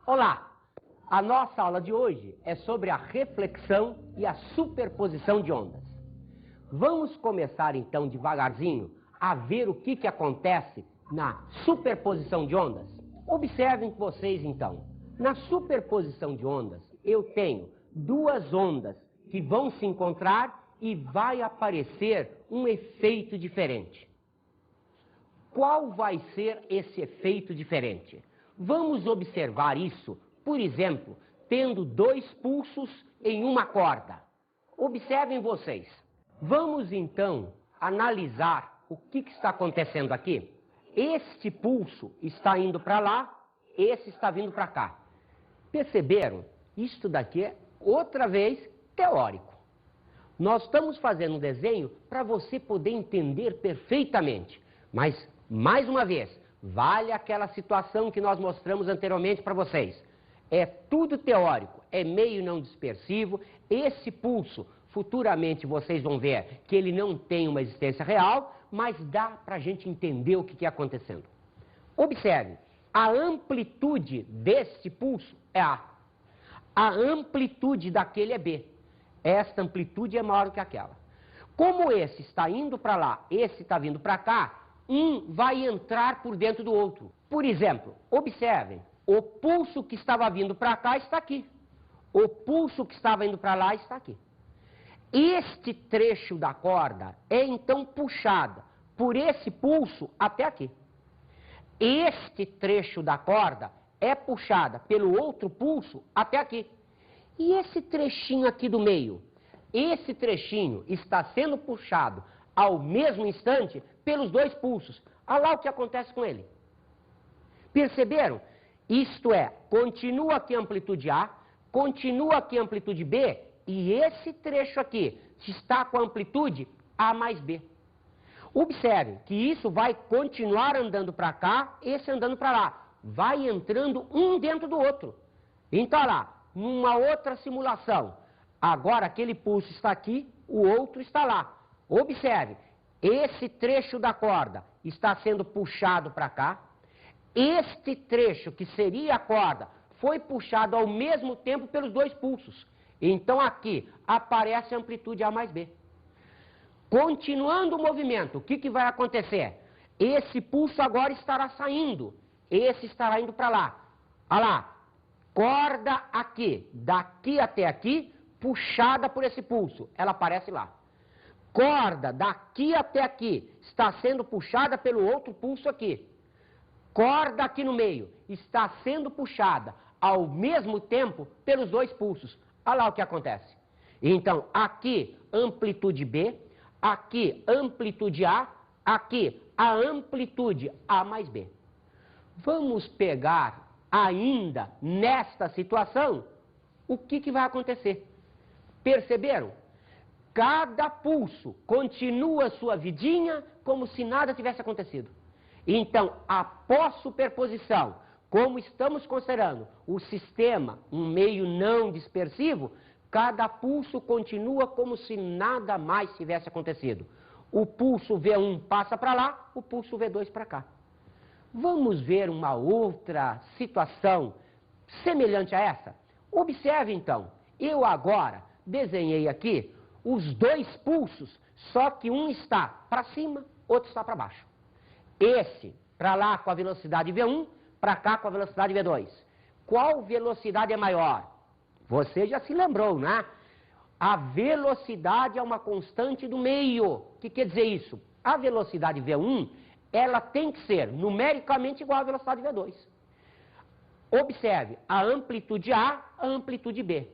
Olá! A nossa aula de hoje é sobre a reflexão e a superposição de ondas. Vamos começar então devagarzinho a ver o que acontece na superposição de ondas? Observem vocês então. Na superposição de ondas, eu tenho duas ondas que vão se encontrar e vai aparecer um efeito diferente. Qual vai ser esse efeito diferente? Vamos observar isso, por exemplo, tendo dois pulsos em uma corda. Observem vocês. Vamos então analisar o que está acontecendo aqui. Este pulso está indo para lá, esse está vindo para cá. Perceberam? Isto daqui é, outra vez, teórico. Nós estamos fazendo um desenho para você poder entender perfeitamente. Mas, mais uma vez, vale aquela situação que nós mostramos anteriormente para vocês. É tudo teórico, é meio não dispersivo. Esse pulso, futuramente vocês vão ver que ele não tem uma existência real, mas dá para a gente entender o que está acontecendo. Observe, a amplitude deste pulso é A. A amplitude daquele é B. Esta amplitude é maior que aquela. Como esse está indo para lá, esse está vindo para cá, um vai entrar por dentro do outro. Por exemplo, observem, o pulso que estava vindo para cá está aqui. O pulso que estava indo para lá está aqui. Este trecho da corda é então puxado por esse pulso até aqui. Este trecho da corda é puxada pelo outro pulso até aqui. E esse trechinho aqui do meio? Esse trechinho está sendo puxado ao mesmo instante pelos dois pulsos. Olha lá o que acontece com ele. Perceberam? Isto é, continua aqui a amplitude A, continua aqui a amplitude B, e esse trecho aqui está com a amplitude A mais B. Observe que isso vai continuar andando para cá, esse andando para lá. Vai entrando um dentro do outro. Então, olha lá, numa outra simulação. Agora aquele pulso está aqui, o outro está lá. Observe, esse trecho da corda está sendo puxado para cá. Este trecho, que seria a corda, foi puxado ao mesmo tempo pelos dois pulsos. Então aqui aparece a amplitude A mais B. Continuando o movimento, o que vai acontecer? Esse pulso agora estará saindo, esse estará indo para lá. Olha lá, corda aqui, daqui até aqui, puxada por esse pulso, ela aparece lá. Corda daqui até aqui, está sendo puxada pelo outro pulso aqui. Corda aqui no meio, está sendo puxada ao mesmo tempo pelos dois pulsos. Olha lá o que acontece. Então, aqui, amplitude B, aqui, amplitude A, aqui, a amplitude A mais B. Vamos pegar ainda nesta situação o que vai acontecer. Perceberam? Cada pulso continua sua vidinha como se nada tivesse acontecido. Então, após superposição, como estamos considerando o sistema um meio não dispersivo, cada pulso continua como se nada mais tivesse acontecido. O pulso V1 passa para lá, o pulso V2 para cá. Vamos ver uma outra situação semelhante a essa? Observe então, eu agora desenhei aqui os dois pulsos, só que um está para cima, outro está para baixo. Esse para lá com a velocidade V1, para cá com a velocidade V2. Qual velocidade é maior? Você já se lembrou, né? A velocidade é uma constante do meio. O que quer dizer isso? A velocidade V1, ela tem que ser numericamente igual à velocidade V2. Observe, a amplitude A, a amplitude B.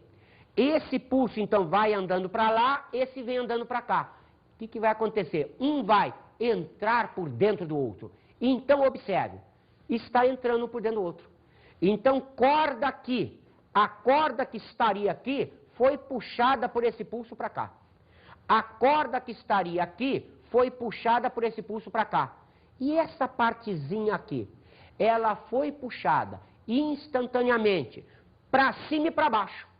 Esse pulso, então, vai andando para lá, esse vem andando para cá. O que vai acontecer? Um vai entrar por dentro do outro. Então, observe, está entrando por dentro do outro. Então, corda aqui, a corda que estaria aqui, foi puxada por esse pulso para cá. A corda que estaria aqui, foi puxada por esse pulso para cá. E essa partezinha aqui, ela foi puxada instantaneamente para cima e para baixo.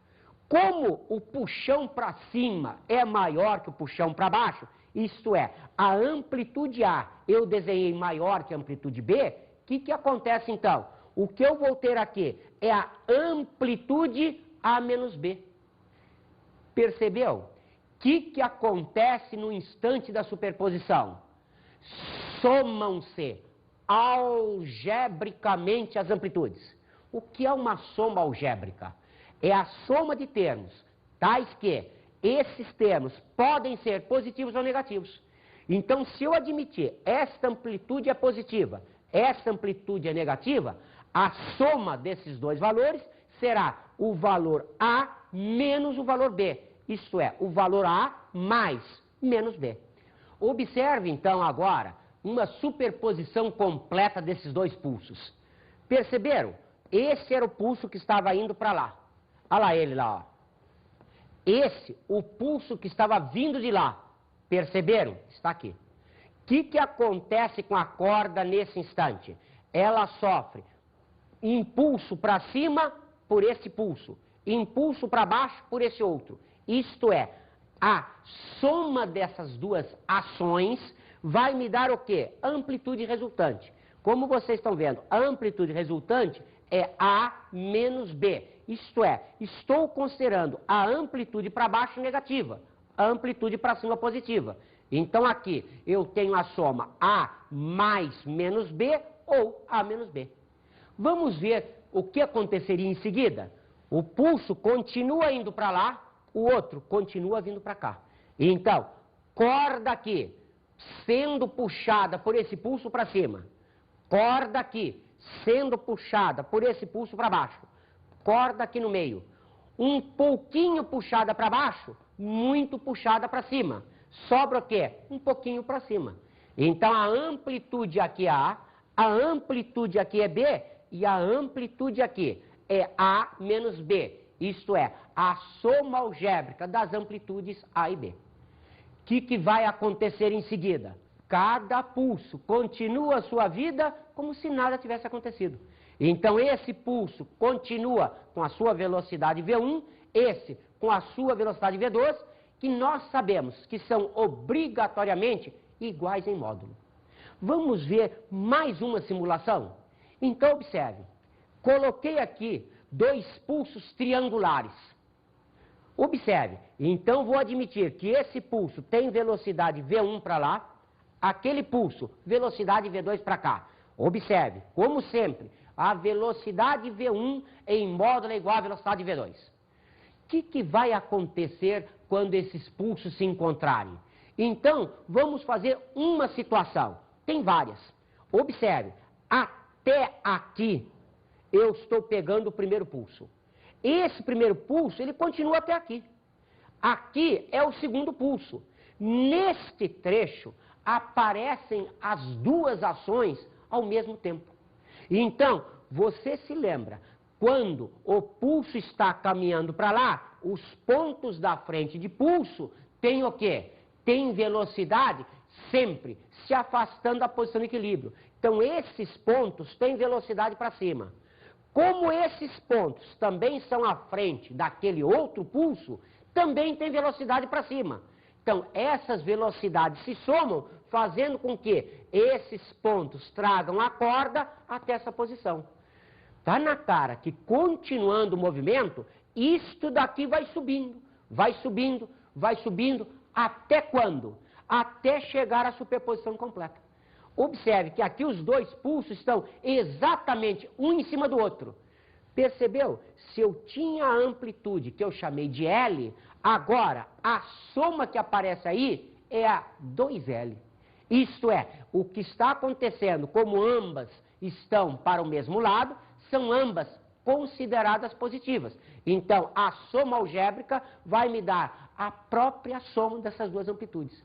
Como o puxão para cima é maior que o puxão para baixo, isto é, a amplitude A eu desenhei maior que a amplitude B, o que acontece então? o que eu vou ter aqui é a amplitude A menos B. Percebeu? O que acontece no instante da superposição? Somam-se algebricamente as amplitudes. O que é uma soma algébrica? É a soma de termos, tais que esses termos podem ser positivos ou negativos. Então, se eu admitir esta amplitude é positiva, esta amplitude é negativa, a soma desses dois valores será o valor A menos o valor B. Isto é, o valor A mais menos B. Observe, então, agora, uma superposição completa desses dois pulsos. Perceberam? Esse era o pulso que estava indo para lá. Olha lá ele lá, ó. Esse, o pulso que estava vindo de lá. Perceberam? Está aqui. O que acontece com a corda nesse instante? Ela sofre impulso para cima por esse pulso, impulso para baixo por esse outro. Isto é, a soma dessas duas ações vai me dar o quê? Amplitude resultante. Como vocês estão vendo, a amplitude resultante é A menos B. Isto é, estou considerando a amplitude para baixo negativa, a amplitude para cima positiva. Então aqui eu tenho a soma A mais menos B ou A menos B. Vamos ver o que aconteceria em seguida. O pulso continua indo para lá, o outro continua vindo para cá. Então, corda aqui sendo puxada por esse pulso para cima, corda aqui sendo puxada por esse pulso para baixo, corda aqui no meio, um pouquinho puxada para baixo, muito puxada para cima. Sobra o quê? Um pouquinho para cima. Então a amplitude aqui é A, a amplitude aqui é B e a amplitude aqui é A menos B. Isto é, a soma algébrica das amplitudes A e B. O que vai acontecer em seguida? Cada pulso continua a sua vida como se nada tivesse acontecido. Então esse pulso continua com a sua velocidade V1, esse com a sua velocidade V2, que nós sabemos que são obrigatoriamente iguais em módulo. Vamos ver mais uma simulação? Então observe, coloquei aqui dois pulsos triangulares. Observe, então vou admitir que esse pulso tem velocidade V1 para lá, aquele pulso, velocidade V2 para cá. Observe, como sempre, a velocidade V1 em módulo é igual à velocidade V2. O que vai acontecer quando esses pulsos se encontrarem? Então, vamos fazer uma situação. Tem várias. Observe, até aqui eu estou pegando o primeiro pulso. Esse primeiro pulso, ele continua até aqui. Aqui é o segundo pulso. Neste trecho, aparecem as duas ações ao mesmo tempo. Então, você se lembra, quando o pulso está caminhando para lá, os pontos da frente de pulso têm o quê? Tem velocidade sempre se afastando da posição de equilíbrio. Então, esses pontos têm velocidade para cima. Como esses pontos também são à frente daquele outro pulso, também tem velocidade para cima. Então, essas velocidades se somam, fazendo com que esses pontos tragam a corda até essa posição. Está na cara que, continuando o movimento, isto daqui vai subindo, vai subindo, vai subindo, até quando? Até chegar à superposição completa. Observe que aqui os dois pulsos estão exatamente um em cima do outro. Percebeu? Se eu tinha a amplitude que eu chamei de L, agora a soma que aparece aí é a 2L. Isto é, o que está acontecendo, como ambas estão para o mesmo lado, são ambas consideradas positivas. Então, a soma algébrica vai me dar a própria soma dessas duas amplitudes.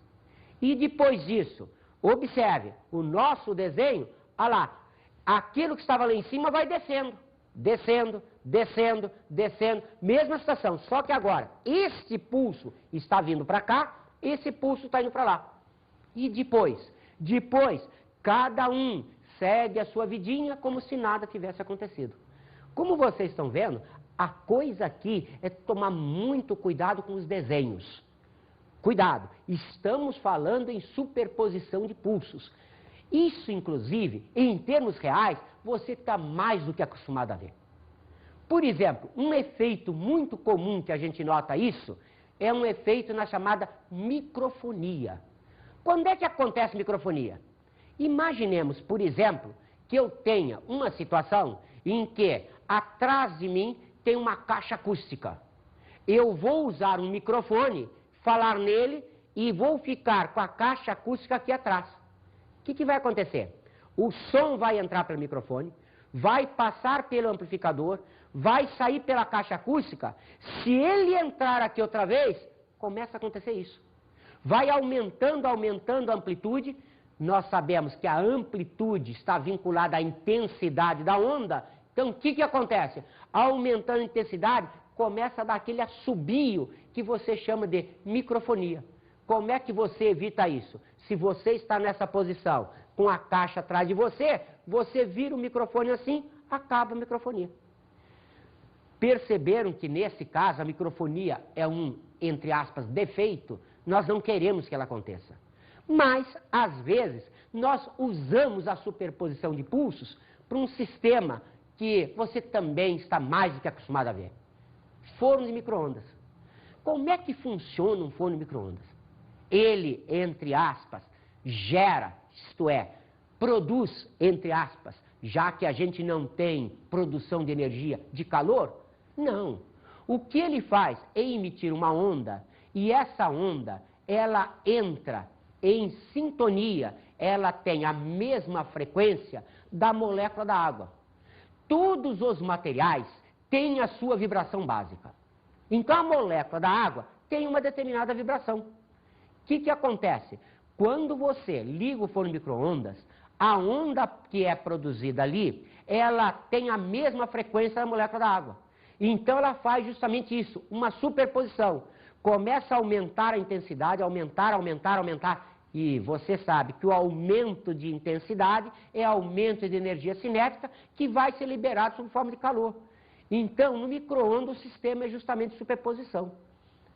E depois disso, observe, o nosso desenho, olha lá, aquilo que estava lá em cima vai descendo, descendo, descendo, descendo, mesma situação, só que agora, este pulso está vindo para cá, esse pulso está indo para lá. E depois, cada um segue a sua vidinha como se nada tivesse acontecido. Como vocês estão vendo, a coisa aqui é tomar muito cuidado com os desenhos. Cuidado, estamos falando em superposição de pulsos. Isso, inclusive, em termos reais, você está mais do que acostumado a ver. Por exemplo, um efeito muito comum que a gente nota isso é um efeito na chamada microfonia. Quando é que acontece microfonia? Imaginemos, por exemplo, que eu tenha uma situação em que atrás de mim tem uma caixa acústica. Eu vou usar um microfone, falar nele e vou ficar com a caixa acústica aqui atrás. O que vai acontecer? O som vai entrar pelo microfone, vai passar pelo amplificador, vai sair pela caixa acústica. Se ele entrar aqui outra vez, começa a acontecer isso. Vai aumentando a amplitude. Nós sabemos que a amplitude está vinculada à intensidade da onda. Então, o que acontece? Aumentando a intensidade, começa a dar aquele assobio que você chama de microfonia. Como é que você evita isso? Se você está nessa posição, com a caixa atrás de você, você vira o microfone assim, acaba a microfonia. Perceberam que, nesse caso, a microfonia é um, entre aspas, defeito? Nós não queremos que ela aconteça. Mas, às vezes, nós usamos a superposição de pulsos para um sistema que você também está mais do que acostumado a ver. Forno de micro-ondas. Como é que funciona um forno de micro-ondas? Ele, entre aspas, gera, isto é, produz, entre aspas, já que a gente não tem produção de energia de calor? Não. O que ele faz é emitir uma onda, e essa onda, ela entra em sintonia, ela tem a mesma frequência da molécula da água. Todos os materiais têm a sua vibração básica. Então a molécula da água tem uma determinada vibração. O que acontece? Quando você liga o forno de micro-ondas, a onda que é produzida ali, ela tem a mesma frequência da molécula da água. Então ela faz justamente isso, uma superposição. Começa a aumentar a intensidade, aumentar. E você sabe que o aumento de intensidade é aumento de energia cinética que vai ser liberado sob forma de calor. Então, no micro-ondas, o sistema é justamente superposição.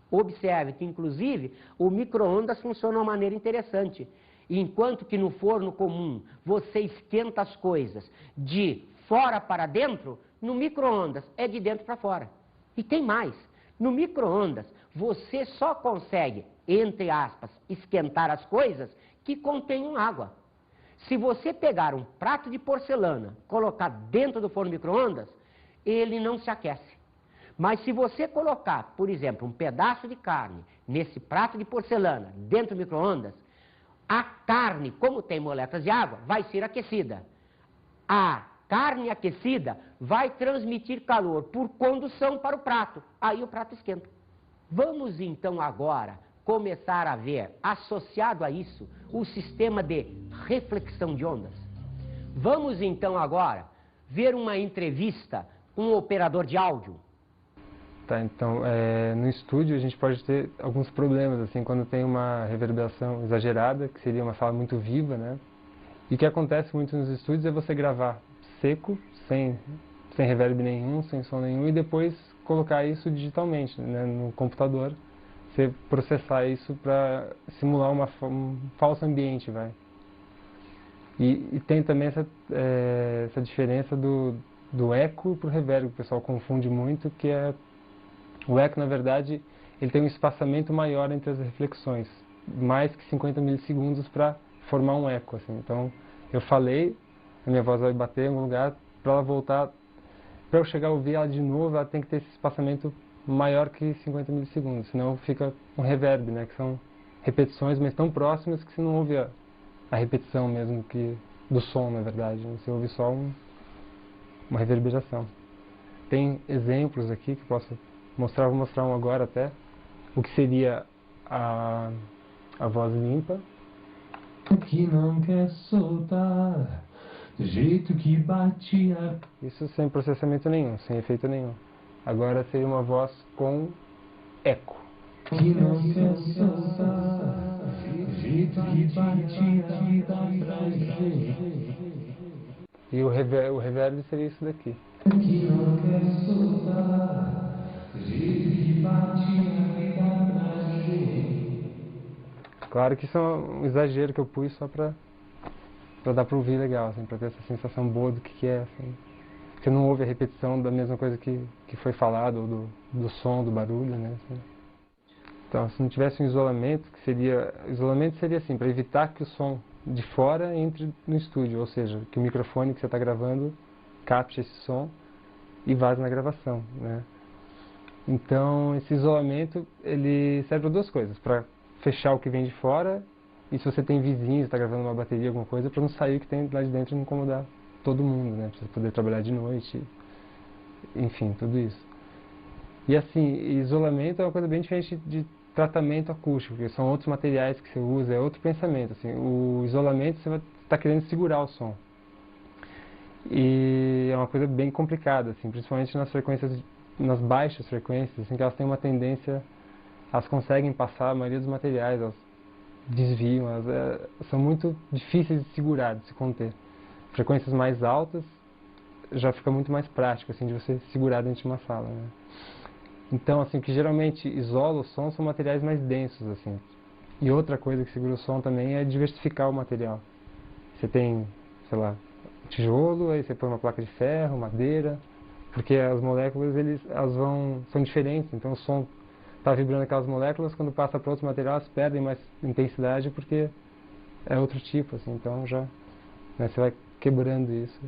Observe que, inclusive, o micro-ondas funciona de uma maneira interessante. Enquanto que no forno comum você esquenta as coisas de fora para dentro, no micro-ondas é de dentro para fora. E tem mais. No micro-ondas, você só consegue, entre aspas, esquentar as coisas que contenham água. Se você pegar um prato de porcelana, colocar dentro do forno micro-ondas, ele não se aquece. Mas se você colocar, por exemplo, um pedaço de carne nesse prato de porcelana, dentro do micro-ondas, a carne, como tem moléculas de água, vai ser aquecida. A carne aquecida vai transmitir calor por condução para o prato. Aí o prato esquenta. Vamos então agora começar a ver, associado a isso, o sistema de reflexão de ondas. Vamos então agora ver uma entrevista com um operador de áudio. Tá, então, no estúdio a gente pode ter alguns problemas, assim, quando tem uma reverberação exagerada, que seria uma sala muito viva, né? E o que acontece muito nos estúdios é você gravar seco, sem reverb nenhum, sem som nenhum, e depois colocar isso digitalmente, né, no computador, você processar isso para simular um falso ambiente, vai. E tem também essa diferença do eco para o reverb, que o pessoal confunde muito, que é o eco, na verdade, ele tem um espaçamento maior entre as reflexões, mais que 50 milissegundos para formar um eco, assim. Então, eu falei, a minha voz vai bater em algum lugar, para ela voltar, para eu chegar a ouvir ela de novo, ela tem que ter esse espaçamento maior que 50 milissegundos, senão fica um reverb, né, que são repetições, mas tão próximas que você não ouve a repetição mesmo do som, na verdade, né? Você ouve só uma reverberação. Tem exemplos aqui que eu posso mostrar, vou mostrar um agora até, o que seria a voz limpa. Que não quer soltar, do jeito que batia. Isso sem processamento nenhum, sem efeito nenhum. Agora seria uma voz com eco. Que não quer soltar, do jeito que batia, dá pra ver. E o reverb seria isso daqui. Que não quer soltar, do jeito que batia, dá pra ver. Claro que isso é um exagero que eu pus só para para dar para ouvir legal, assim, para ter essa sensação boa do que é, assim. Você não ouve a repetição da mesma coisa que foi falado, ou do som, do barulho, né? Assim. Então, se não tivesse um isolamento, isolamento seria assim, para evitar que o som de fora entre no estúdio, ou seja, que o microfone que você está gravando capte esse som e vaze na gravação, né? Então, esse isolamento, ele serve para duas coisas, para fechar o que vem de fora, e se você tem vizinhos, está gravando uma bateria, alguma coisa, para não sair o que tem lá de dentro e não incomodar todo mundo, né? Para você poder trabalhar de noite, enfim, tudo isso. E assim, isolamento é uma coisa bem diferente de tratamento acústico, porque são outros materiais que você usa, é outro pensamento. Assim, o isolamento você está querendo segurar o som. E é uma coisa bem complicada, assim, principalmente nas frequências, nas baixas frequências, assim, que elas têm uma tendência, elas conseguem passar a maioria dos materiais, elas desviam, são muito difíceis de segurar, de se conter. Frequências mais altas já fica muito mais prático, assim, de você segurar dentro de uma sala, né? Então, assim, o que geralmente isola o som são materiais mais densos, assim. E outra coisa que segura o som também é diversificar o material. Você tem, sei lá, tijolo, aí você põe uma placa de ferro, madeira, porque as moléculas, elas são diferentes, então o som está vibrando aquelas moléculas, quando passa para outro material elas perdem mais intensidade porque é outro tipo, assim, então já, né, você vai quebrando isso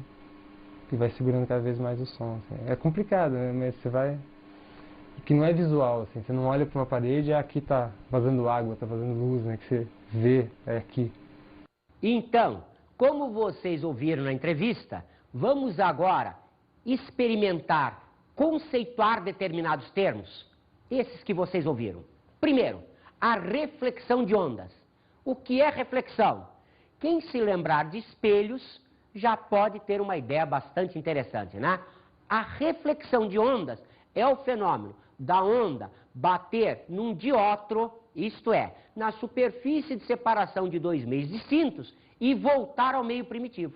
e vai segurando cada vez mais o som, assim. É complicado, né, mas você vai... que não é visual, assim, você não olha para uma parede e aqui está vazando água, está vazando luz, né, que você vê, é aqui. Então, como vocês ouviram na entrevista, vamos agora experimentar, conceituar determinados termos, esses que vocês ouviram. Primeiro, a reflexão de ondas. O que é reflexão? Quem se lembrar de espelhos já pode ter uma ideia bastante interessante, né? A reflexão de ondas é o fenômeno da onda bater num diótro, isto é, na superfície de separação de dois meios distintos e voltar ao meio primitivo.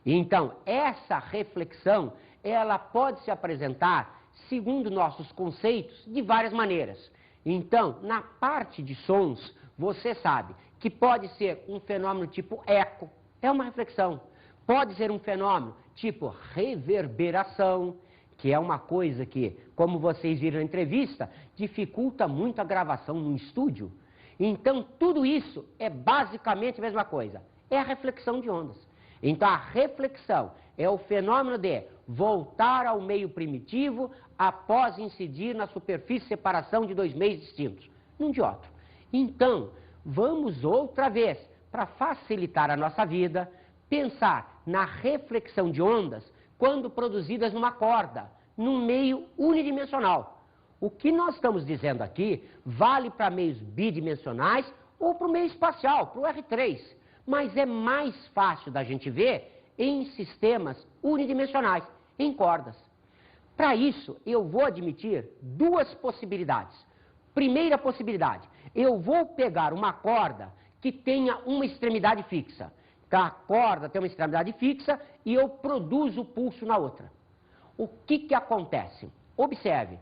Então, essa reflexão, ela pode se apresentar, segundo nossos conceitos, de várias maneiras. Então, na parte de sons, você sabe que pode ser um fenômeno tipo eco, é uma reflexão. Pode ser um fenômeno tipo reverberação, que é uma coisa que, como vocês viram na entrevista, dificulta muito a gravação no estúdio. Então, tudo isso é basicamente a mesma coisa. É a reflexão de ondas. Então, a reflexão é o fenômeno de voltar ao meio primitivo após incidir na superfície de separação de dois meios distintos, num diótro. Então, vamos outra vez, para facilitar a nossa vida, pensar na reflexão de ondas quando produzidas numa corda, num meio unidimensional. O que nós estamos dizendo aqui vale para meios bidimensionais ou para o meio espacial, para o R3. Mas é mais fácil da gente ver em sistemas unidimensionais, em cordas. Para isso, eu vou admitir duas possibilidades. Primeira possibilidade, eu vou pegar uma corda que tenha uma extremidade fixa. A corda tem uma extremidade fixa e eu produzo o pulso na outra. O que acontece? Observe,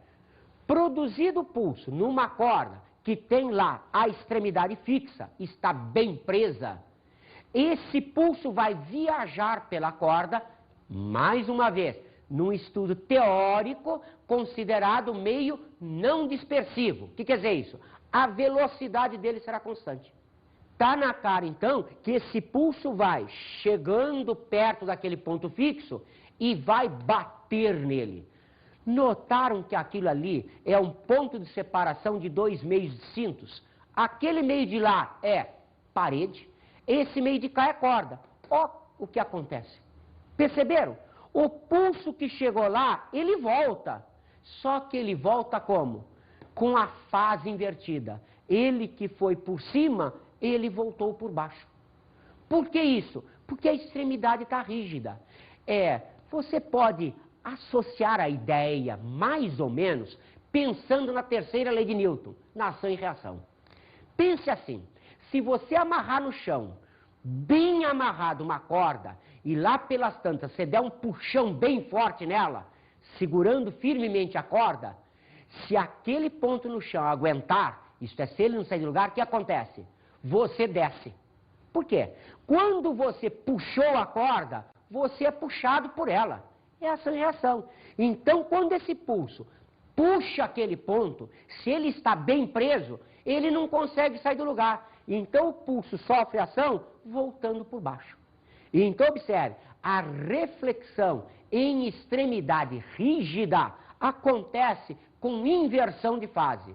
produzido o pulso numa corda que tem lá a extremidade fixa, está bem presa, esse pulso vai viajar pela corda, mais uma vez, num estudo teórico considerado meio não dispersivo. O que quer dizer isso? A velocidade dele será constante. Está na cara, então, que esse pulso vai chegando perto daquele ponto fixo e vai bater nele. Notaram que aquilo ali é um ponto de separação de dois meios distintos? Aquele meio de lá é parede, esse meio de cá é corda. Ó o que acontece. Perceberam? O pulso que chegou lá, ele volta. Só que ele volta como? Com a fase invertida. Ele que foi por cima, ele voltou por baixo. Por que isso? Porque a extremidade está rígida. Você pode associar a ideia, mais ou menos, pensando na terceira lei de Newton, na ação e reação. Pense assim, se você amarrar no chão, bem amarrado uma corda, e lá pelas tantas você der um puxão bem forte nela, segurando firmemente a corda, se aquele ponto no chão aguentar, isto é, se ele não sair do lugar, o que acontece? Você desce. Por quê? Quando você puxou a corda, você é puxado por ela. É ação e reação. Então, quando esse pulso puxa aquele ponto, se ele está bem preso, ele não consegue sair do lugar. Então, o pulso sofre ação voltando por baixo. Então, observe, a reflexão em extremidade rígida acontece com inversão de fase.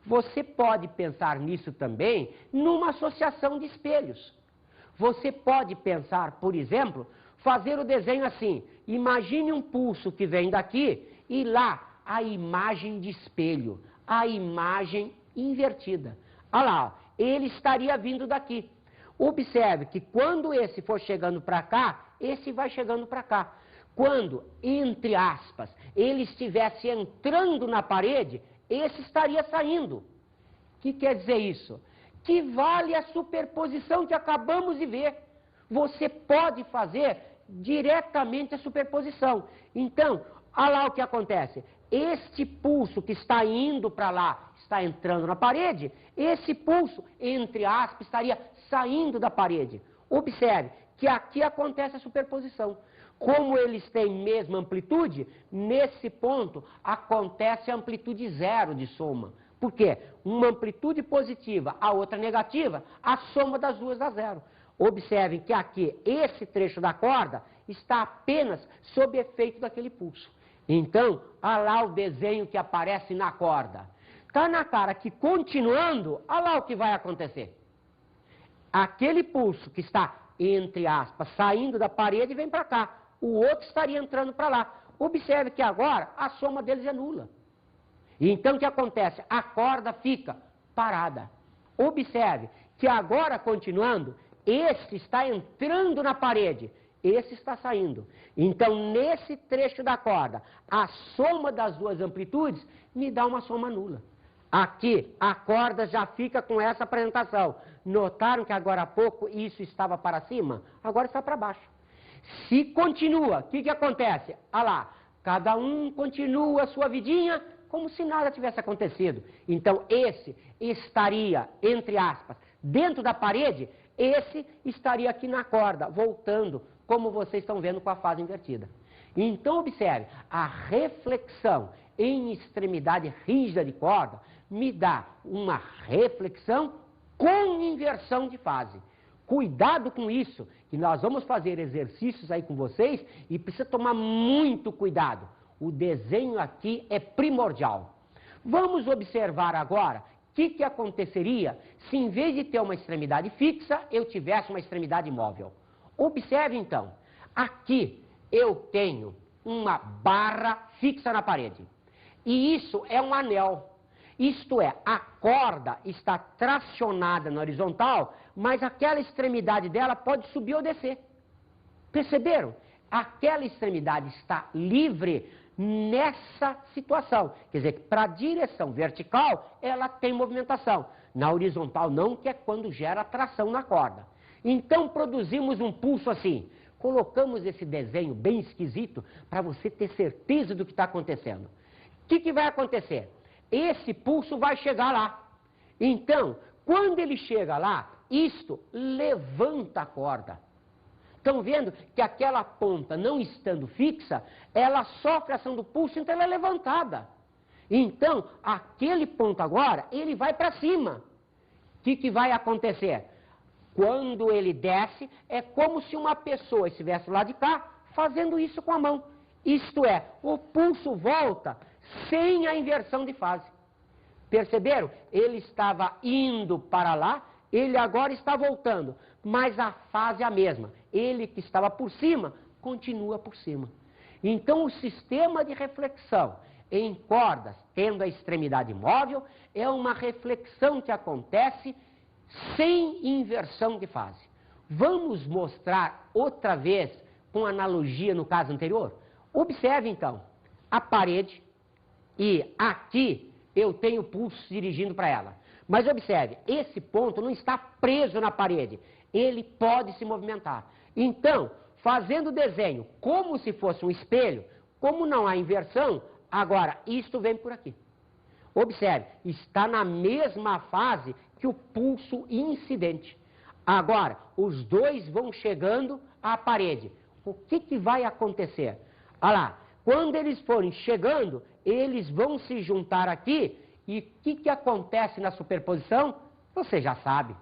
Você pode pensar nisso também numa associação de espelhos. Você pode pensar, por exemplo, fazer o desenho assim. Imagine um pulso que vem daqui e lá a imagem de espelho, a imagem invertida. Olha lá, ó, ele estaria vindo daqui. Observe que quando esse for chegando para cá, esse vai chegando para cá. Quando, entre aspas, ele estivesse entrando na parede, esse estaria saindo. O que quer dizer isso? Que vale a superposição que acabamos de ver. Você pode fazer diretamente a superposição. Então, olha lá o que acontece. Este pulso que está indo para lá, está entrando na parede, esse pulso, entre aspas, estaria saindo da parede. Observe que aqui acontece a superposição. Como eles têm mesma amplitude, nesse ponto acontece a amplitude zero de soma. Por quê? Uma amplitude positiva, a outra negativa, a soma das duas dá zero. Observem que aqui, esse trecho da corda está apenas sob efeito daquele pulso. Então, olha lá o desenho que aparece na corda. Está na cara que, continuando, olha lá o que vai acontecer. Aquele pulso que está, entre aspas, saindo da parede vem para cá. O outro estaria entrando para lá. Observe que agora a soma deles é nula. Então, o que acontece? A corda fica parada. Observe que agora, continuando, esse está entrando na parede, esse está saindo. Então, nesse trecho da corda, a soma das duas amplitudes me dá uma soma nula. Aqui, a corda já fica com essa apresentação. Notaram que agora há pouco isso estava para cima? Agora está para baixo. Se continua, o que acontece? Olha lá, cada um continua a sua vidinha como se nada tivesse acontecido. Então, esse estaria, entre aspas, dentro da parede, esse estaria aqui na corda, voltando, como vocês estão vendo com a fase invertida. Então, observe, a reflexão em extremidade rígida de corda me dá uma reflexão com inversão de fase. Cuidado com isso, que nós vamos fazer exercícios aí com vocês e precisa tomar muito cuidado. O desenho aqui é primordial. Vamos observar agora o que aconteceria se, em vez de ter uma extremidade fixa, eu tivesse uma extremidade móvel. Observe então, aqui eu tenho uma barra fixa na parede. E isso é um anel. Isto é, a corda está tracionada na horizontal, mas aquela extremidade dela pode subir ou descer. Perceberam? Aquela extremidade está livre nessa situação. Quer dizer, para a direção vertical, ela tem movimentação. Na horizontal não, que é quando gera tração na corda. Então, produzimos um pulso assim. Colocamos esse desenho bem esquisito para você ter certeza do que está acontecendo. O que vai acontecer? Esse pulso vai chegar lá. Então, quando ele chega lá, isto levanta a corda. Estão vendo que aquela ponta, não estando fixa, ela sofre a ação do pulso, então ela é levantada. Então, aquele ponto agora, ele vai para cima. O que vai acontecer? Quando ele desce, é como se uma pessoa estivesse lá de cá, fazendo isso com a mão. Isto é, o pulso volta sem a inversão de fase. Perceberam? Ele estava indo para lá, ele agora está voltando, mas a fase é a mesma. Ele que estava por cima, continua por cima. Então, o sistema de reflexão em cordas, tendo a extremidade móvel, é uma reflexão que acontece sem inversão de fase. Vamos mostrar outra vez com analogia no caso anterior? Observe, então, a parede e aqui eu tenho o pulso dirigindo para ela. Mas observe, esse ponto não está preso na parede, ele pode se movimentar. Então, fazendo o desenho como se fosse um espelho, como não há inversão, agora isto vem por aqui. Observe, está na mesma fase que o pulso incidente. Agora, os dois vão chegando à parede. O que vai acontecer? Olha lá, quando eles forem chegando, eles vão se juntar aqui, e o que acontece na superposição? Você já sabe.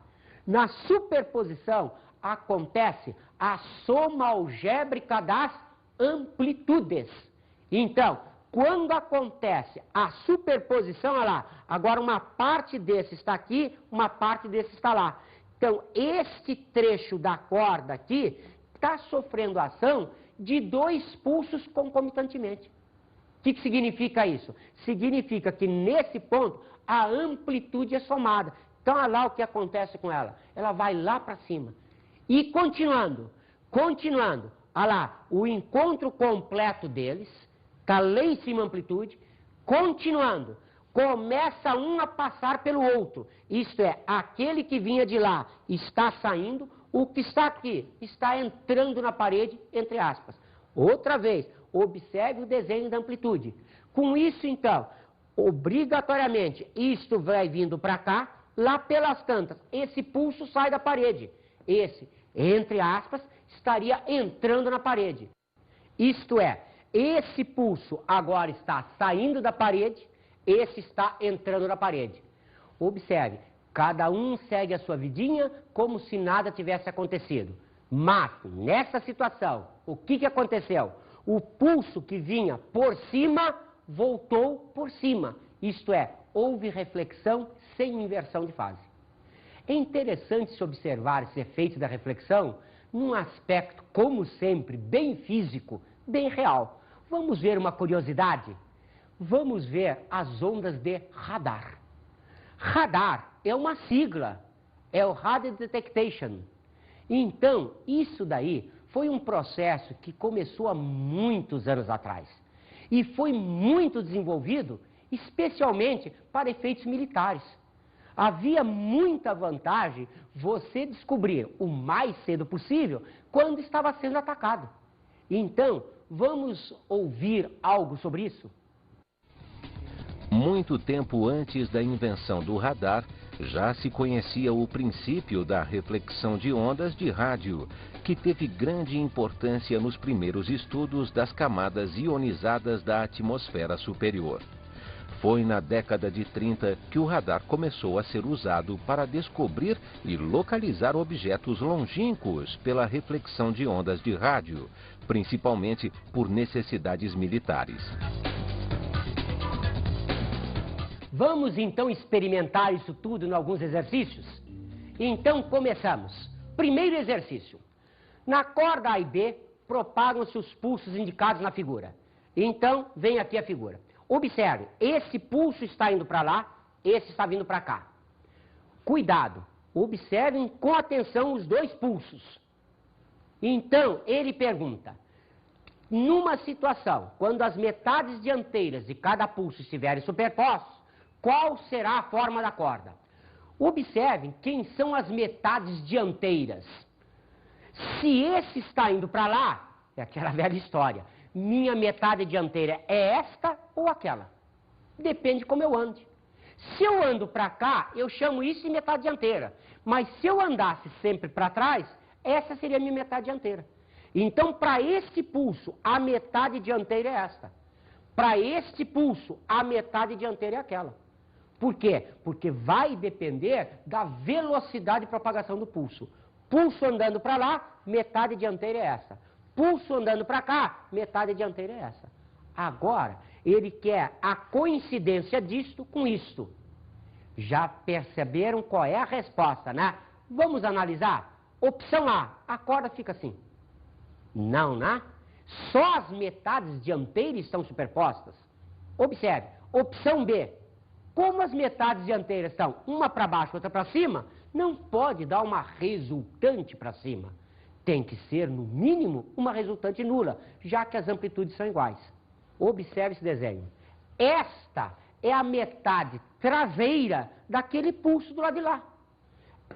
Na superposição acontece a soma algébrica das amplitudes. Então, quando acontece a superposição, olha lá, agora uma parte desse está aqui, uma parte desse está lá. Então, este trecho da corda aqui está sofrendo ação de dois pulsos concomitantemente. O que significa isso? Significa que nesse ponto a amplitude é somada. Então, olha lá o que acontece com ela. Ela vai lá para cima. E continuando, olha lá, o encontro completo deles, está lá em cima a amplitude, continuando, começa um a passar pelo outro. Isto é, aquele que vinha de lá está saindo, o que está aqui está entrando na parede, entre aspas. Outra vez, observe o desenho da amplitude. Com isso, então, obrigatoriamente, isto vai vindo para cá, lá pelas tantas, esse pulso sai da parede. Esse, entre aspas, estaria entrando na parede. Isto é, esse pulso agora está saindo da parede, esse está entrando na parede. Observe, cada um segue a sua vidinha como se nada tivesse acontecido. Mas, nessa situação, o que aconteceu? O pulso que vinha por cima, voltou por cima. Isto é, houve reflexão sem inversão de fase. É interessante se observar esse efeito da reflexão num aspecto, como sempre, bem físico, bem real. Vamos ver uma curiosidade? Vamos ver as ondas de radar. Radar é uma sigla, é o Radio Detectation. Então, isso daí foi um processo que começou há muitos anos atrás e foi muito desenvolvido, especialmente para efeitos militares. Havia muita vantagem você descobrir o mais cedo possível quando estava sendo atacado. Então, vamos ouvir algo sobre isso? Muito tempo antes da invenção do radar, já se conhecia o princípio da reflexão de ondas de rádio, que teve grande importância nos primeiros estudos das camadas ionizadas da atmosfera superior. Foi na década de 30 que o radar começou a ser usado para descobrir e localizar objetos longínquos pela reflexão de ondas de rádio, principalmente por necessidades militares. Vamos então experimentar isso tudo em alguns exercícios? Então começamos. Primeiro exercício. Na corda A e B propagam-se os pulsos indicados na figura. Então vem aqui a figura. Observe, esse pulso está indo para lá, esse está vindo para cá. Cuidado, observem com atenção os dois pulsos. Então ele pergunta, numa situação, quando as metades dianteiras de cada pulso estiverem superpostos, qual será a forma da corda? Observem quem são as metades dianteiras. Se esse está indo para lá, é aquela velha história. Minha metade dianteira é esta ou aquela? Depende como eu ande. Se eu ando para cá, eu chamo isso de metade dianteira. Mas se eu andasse sempre para trás, essa seria a minha metade dianteira. Então, para este pulso, a metade dianteira é esta. Para este pulso, a metade dianteira é aquela. Por quê? Porque vai depender da velocidade de propagação do pulso. Pulso andando para lá, metade dianteira é essa. Pulso andando para cá, metade dianteira é essa. Agora, ele quer a coincidência disto com isto. Já perceberam qual é a resposta, né? Vamos analisar? Opção A, a corda fica assim. Não, né? Só as metades dianteiras estão superpostas. Observe, opção B. Como as metades dianteiras estão uma para baixo, outra para cima, não pode dar uma resultante para cima. Tem que ser, no mínimo, uma resultante nula, já que as amplitudes são iguais. Observe esse desenho. Esta é a metade traseira daquele pulso do lado de lá.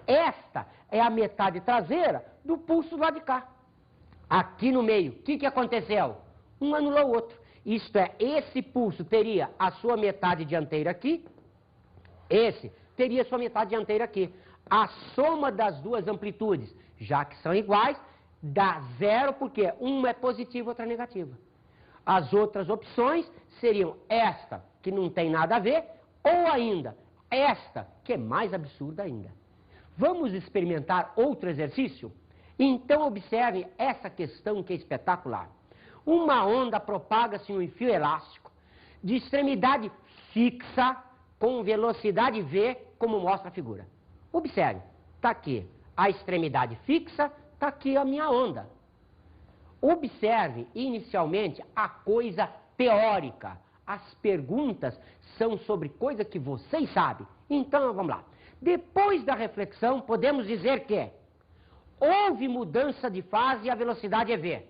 Esta é a metade traseira do pulso do lado de cá. Aqui no meio, o que aconteceu? Um anulou o outro. Isto é, esse pulso teria a sua metade dianteira aqui, esse teria a sua metade dianteira aqui. A soma das duas amplitudes, já que são iguais, dá zero, porque uma é positiva e outra é negativa. As outras opções seriam esta, que não tem nada a ver, ou ainda esta, que é mais absurda ainda. Vamos experimentar outro exercício? Então observem essa questão que é espetacular. Uma onda propaga-se em um fio elástico, de extremidade fixa, com velocidade v, como mostra a figura. Observe, está aqui a extremidade fixa, está aqui a minha onda. Observe inicialmente a coisa teórica. As perguntas são sobre coisa que vocês sabem. Então vamos lá. Depois da reflexão, podemos dizer que houve mudança de fase e a velocidade é v.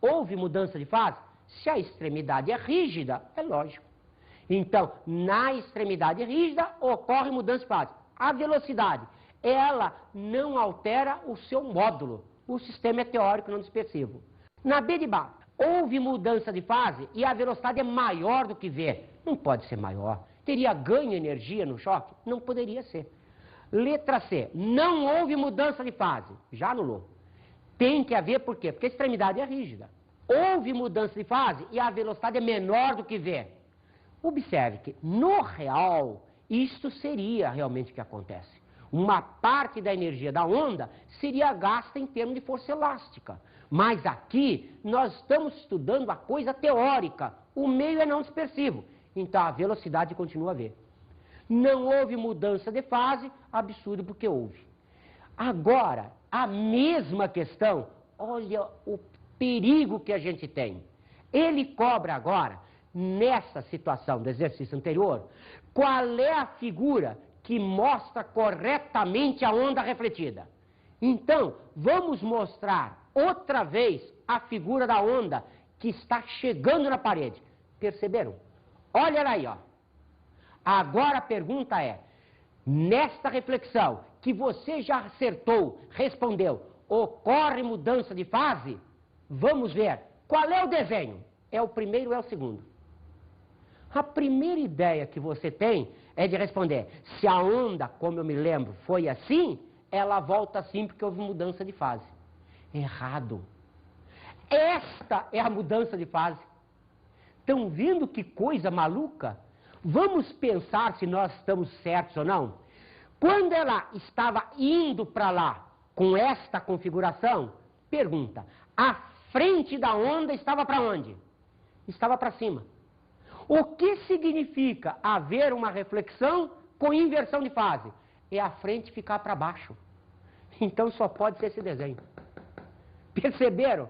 Houve mudança de fase? Se a extremidade é rígida, é lógico. Então, na extremidade rígida, ocorre mudança de fase. A velocidade, ela não altera o seu módulo. O sistema é teórico, não dispersivo. Na B de baixo, houve mudança de fase e a velocidade é maior do que v. Não pode ser maior. Teria ganho energia no choque? Não poderia ser. Letra C, não houve mudança de fase. Já anulou. Tem que haver, por quê? Porque a extremidade é rígida. Houve mudança de fase e a velocidade é menor do que v. Observe que, no real, isto seria realmente o que acontece. Uma parte da energia da onda seria gasta em termos de força elástica. Mas aqui, nós estamos estudando a coisa teórica. O meio é não dispersivo. Então, a velocidade continua a v. Não houve mudança de fase, absurdo porque houve. Agora, a mesma questão, olha o perigo que a gente tem. Ele cobra agora, nessa situação do exercício anterior, qual é a figura que mostra corretamente a onda refletida. Então, vamos mostrar outra vez a figura da onda que está chegando na parede. Perceberam? Olha ela aí, ó. Agora a pergunta é, nesta reflexão, que você já acertou, respondeu, ocorre mudança de fase? Vamos ver, qual é o desenho? É o primeiro ou é o segundo? A primeira ideia que você tem é de responder, se a onda, como eu me lembro, foi assim, ela volta assim porque houve mudança de fase. Errado. Esta é a mudança de fase. Estão vendo que coisa maluca? Vamos pensar se nós estamos certos ou não. Quando ela estava indo para lá com esta configuração, pergunta, a frente da onda estava para onde? Estava para cima. O que significa haver uma reflexão com inversão de fase? É a frente ficar para baixo. Então só pode ser esse desenho. Perceberam?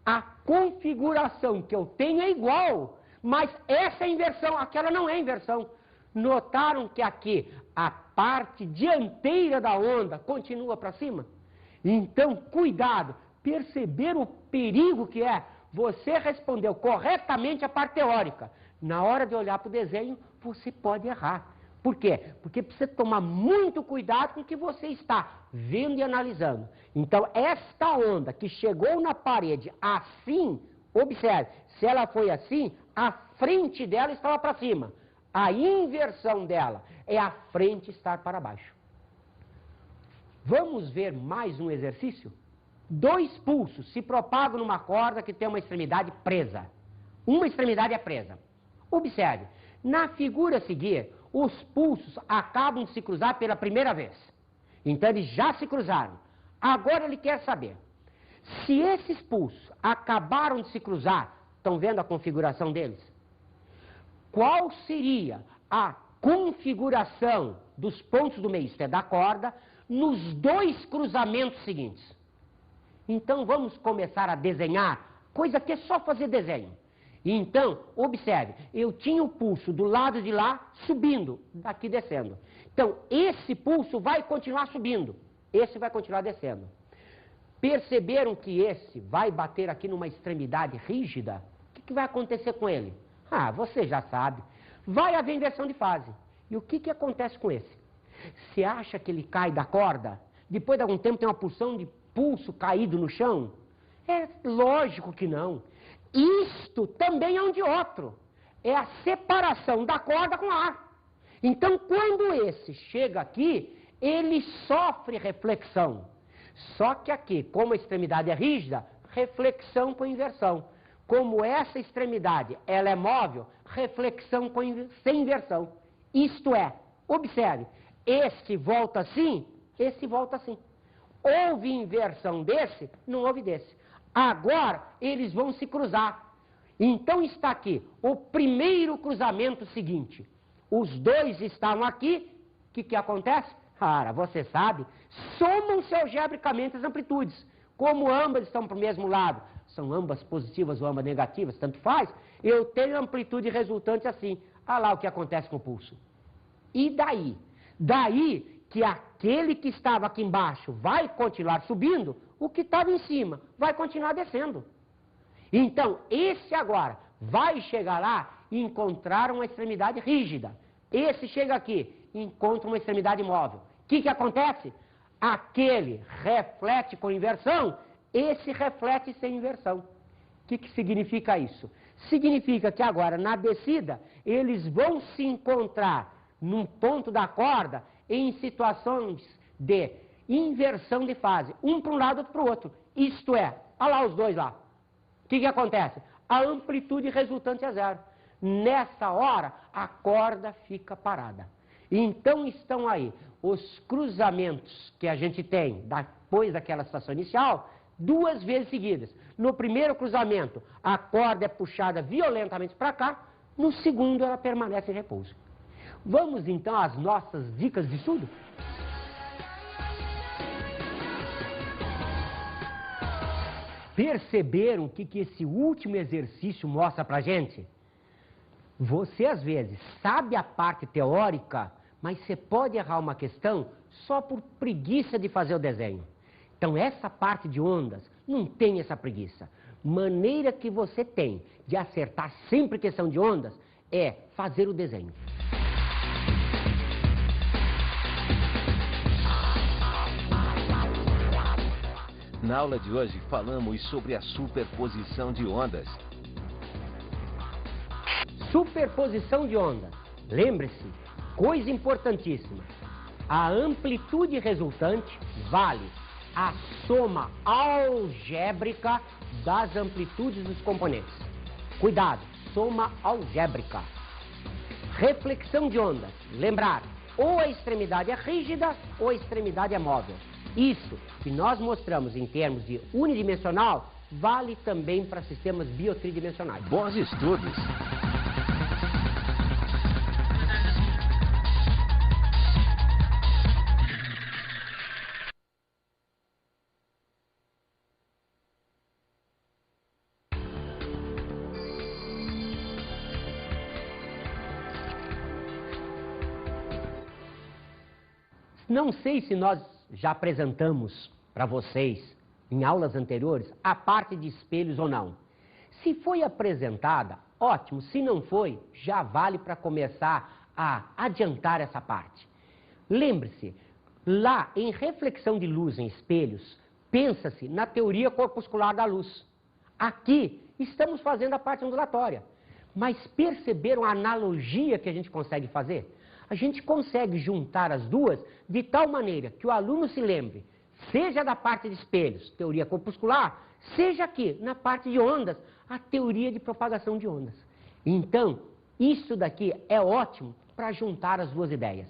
A configuração que eu tenho é igual, mas essa é inversão, aquela não é inversão. Notaram que aqui a parte dianteira da onda continua para cima? Então, cuidado, perceberam o perigo que é? Você respondeu corretamente a parte teórica. Na hora de olhar para o desenho, você pode errar. Por quê? Porque precisa tomar muito cuidado com o que você está vendo e analisando. Então, esta onda que chegou na parede assim, observe, se ela foi assim, a frente dela estava para cima. A inversão dela é a frente estar para baixo. Vamos ver mais um exercício? 2 pulsos se propagam numa corda que tem uma extremidade presa. Uma extremidade é presa. Observe, na figura a seguir, os pulsos acabam de se cruzar pela primeira vez. Então eles já se cruzaram. Agora ele quer saber, se esses pulsos acabaram de se cruzar, estão vendo a configuração deles? Qual seria a configuração dos pontos do meio, isto é, da corda, nos 2 cruzamentos seguintes? Então vamos começar a desenhar, coisa que é só fazer desenho. Então, observe, eu tinha o pulso do lado de lá subindo, daqui descendo. Então, esse pulso vai continuar subindo, esse vai continuar descendo. Perceberam que esse vai bater aqui numa extremidade rígida? O que vai acontecer com ele? Ah, você já sabe. Vai haver inversão de fase. E o que acontece com esse? Você acha que ele cai da corda? Depois de algum tempo tem uma porção de pulso caído no chão? É lógico que não. Isto também é um de outro. É a separação da corda com o ar. Então, quando esse chega aqui, ele sofre reflexão. Só que aqui, como a extremidade é rígida, reflexão com inversão. Como essa extremidade ela é móvel, reflexão sem inversão. Isto é, observe, este volta assim, esse volta assim. Houve inversão desse, não houve desse. Agora, eles vão se cruzar. Então está aqui o primeiro cruzamento seguinte. Os dois estavam aqui, o que acontece? Cara, você sabe, somam-se algebricamente as amplitudes. Como ambas estão para o mesmo lado, são ambas positivas ou ambas negativas, tanto faz, eu tenho amplitude resultante assim. Olha lá o que acontece com o pulso. E daí? Daí que aquele que estava aqui embaixo vai continuar subindo, o que estava em cima vai continuar descendo. Então, esse agora vai chegar lá e encontrar uma extremidade rígida. Esse chega aqui e encontra uma extremidade móvel. O que acontece? Aquele reflete com inversão, esse reflete sem inversão. O que significa isso? Significa que agora, na descida, eles vão se encontrar num ponto da corda em situações de inversão de fase, um para um lado, outro para o outro. Isto é, olha lá os dois lá. O que acontece? A amplitude resultante é zero. Nessa hora, a corda fica parada. Então estão aí os cruzamentos que a gente tem depois daquela situação inicial, duas vezes seguidas. No primeiro cruzamento, a corda é puxada violentamente para cá, no segundo ela permanece em repouso. Vamos então às nossas dicas de estudo? Perceberam o que esse último exercício mostra pra gente? Você às vezes sabe a parte teórica, mas você pode errar uma questão só por preguiça de fazer o desenho. Então essa parte de ondas, não tem essa preguiça. Maneira que você tem de acertar sempre questão de ondas é fazer o desenho. Na aula de hoje falamos sobre a superposição de ondas. Superposição de ondas. Lembre-se, coisa importantíssima. A amplitude resultante vale a soma algébrica das amplitudes dos componentes. Cuidado, soma algébrica. Reflexão de ondas. Lembrar, ou a extremidade é rígida ou a extremidade é móvel. Isso que nós mostramos em termos de unidimensional vale também para sistemas biotridimensionais. Bons estudos! Não sei se nós já apresentamos para vocês, em aulas anteriores, a parte de espelhos ou não. Se foi apresentada, ótimo. Se não foi, já vale para começar a adiantar essa parte. Lembre-se, lá em reflexão de luz em espelhos, pensa-se na teoria corpuscular da luz. Aqui, estamos fazendo a parte ondulatória. Mas perceberam a analogia que a gente consegue fazer? A gente consegue juntar as duas de tal maneira que o aluno se lembre, seja da parte de espelhos, teoria corpuscular, seja aqui, na parte de ondas, a teoria de propagação de ondas. Então, isso daqui é ótimo para juntar as duas ideias.